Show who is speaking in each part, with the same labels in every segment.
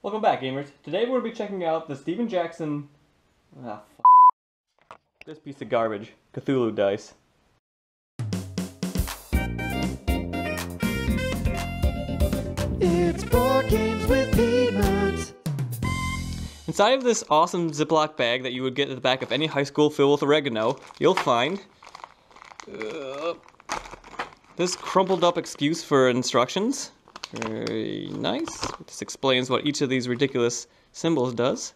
Speaker 1: Welcome back, gamers. Today we're going to be checking out the Steven Jackson... this piece of garbage. Cthulhu Dice.
Speaker 2: It's board games with PeedMont.
Speaker 1: Inside of this awesome Ziploc bag that you would get at the back of any high school filled with oregano, you'll find... this crumpled up excuse for instructions. Very nice. This explains what each of these ridiculous symbols does.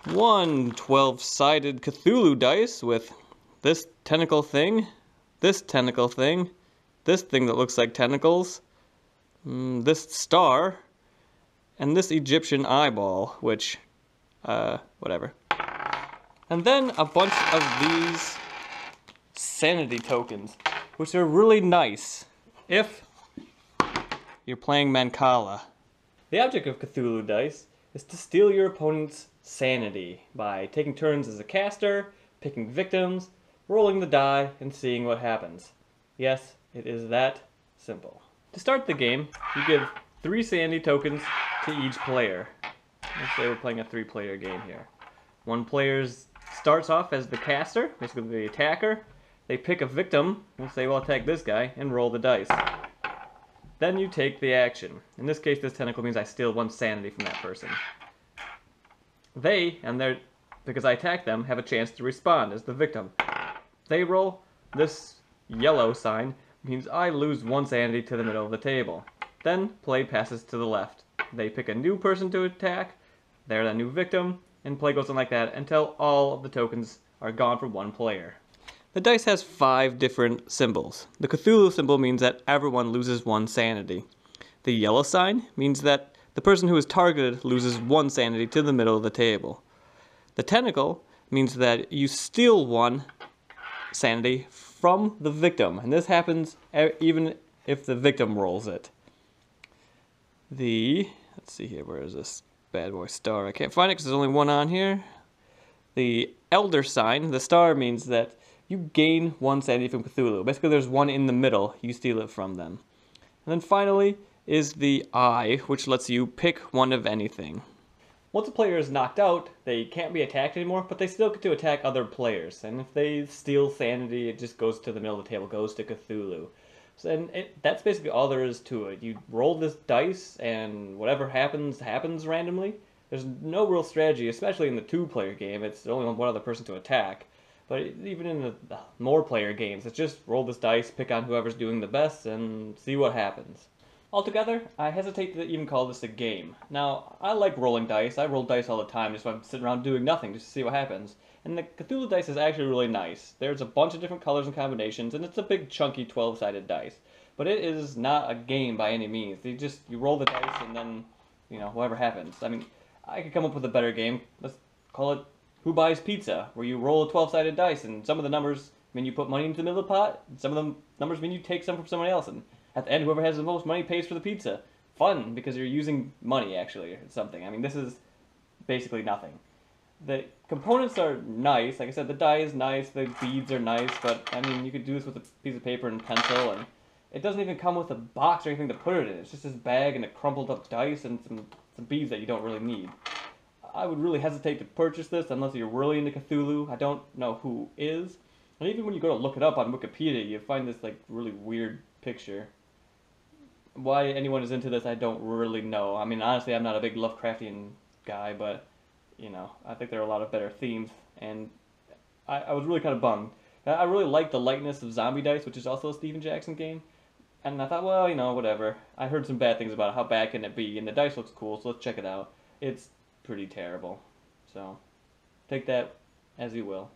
Speaker 1: One 12-sided Cthulhu dice with this tentacle thing, this tentacle thing, this thing that looks like tentacles, this star, and this Egyptian eyeball, which, whatever. And then a bunch of these sanity tokens, which are really nice if you're playing Mancala. The object of Cthulhu Dice is to steal your opponent's sanity by taking turns as a caster, picking victims, rolling the die, and seeing what happens. Yes, it is that simple. To start the game, you give 3 sanity tokens to each player. Let's say we're playing a 3-player game here. One player starts off as the caster, basically the attacker. They pick a victim, we'll say, well, attack this guy, and roll the dice. Then you take the action. In this case, this tentacle means I steal 1 sanity from that person. They, because I attacked them, have a chance to respond as the victim. They roll. This yellow sign means I lose 1 sanity to the middle of the table. Then play passes to the left. They pick a new person to attack. They're the new victim, and play goes on like that until all of the tokens are gone from one player. The dice has 5 different symbols. The Cthulhu symbol means that everyone loses 1 sanity. The yellow sign means that the person who is targeted loses 1 sanity to the middle of the table. The tentacle means that you steal 1 sanity from the victim, and this happens even if the victim rolls it. Let's see here, where is this bad boy star? I can't find it because there's only 1 on here. The elder sign, the star, means that you gain 1 sanity from Cthulhu. Basically, there's 1 in the middle. You steal it from them. And then finally is the eye, which lets you pick 1 of anything. Once a player is knocked out, they can't be attacked anymore, but they still get to attack other players. And if they steal sanity, it just goes to the middle of the table, goes to Cthulhu. That's basically all there is to it. You roll this dice, and whatever happens, happens randomly. There's no real strategy, especially in the 2-player game. It's only 1 other person to attack. But even in the more player games, it's just roll this dice, pick on whoever's doing the best, and see what happens. Altogether, I hesitate to even call this a game. Now, I like rolling dice. I roll dice all the time just when I'm sitting around doing nothing, just to see what happens. And the Cthulhu dice is actually really nice. There's a bunch of different colors and combinations, and it's a big chunky 12-sided dice. But it is not a game by any means. You roll the dice and then, whatever happens. I mean, I could come up with a better game. Let's call it Who Buys Pizza, where you roll a 12-sided dice, and some of the numbers mean you put money into the middle of the pot, and some of the numbers mean you take some from someone else, and at the end, whoever has the most money pays for the pizza. Fun, because you're using money, actually, or something. I mean, this is basically nothing. The components are nice. Like I said, the die is nice, the beads are nice, but, I mean, you could do this with a piece of paper and pencil, and it doesn't even come with a box or anything to put it in. It's just this bag and a crumpled up dice and some beads that you don't really need. I would really hesitate to purchase this unless you're really into Cthulhu. I don't know who is. And even when you go to look it up on Wikipedia, you find this really weird picture. Why anyone is into this, I don't really know. I mean, honestly, I'm not a big Lovecraftian guy, but, I think there are a lot of better themes, and I was really kind of bummed. I really like the lightness of Zombie Dice, which is also a Steven Jackson game, and I thought, well, whatever. I heard some bad things about it. How bad can it be? And the dice looks cool, so let's check it out. It's pretty terrible. So, take that as you will.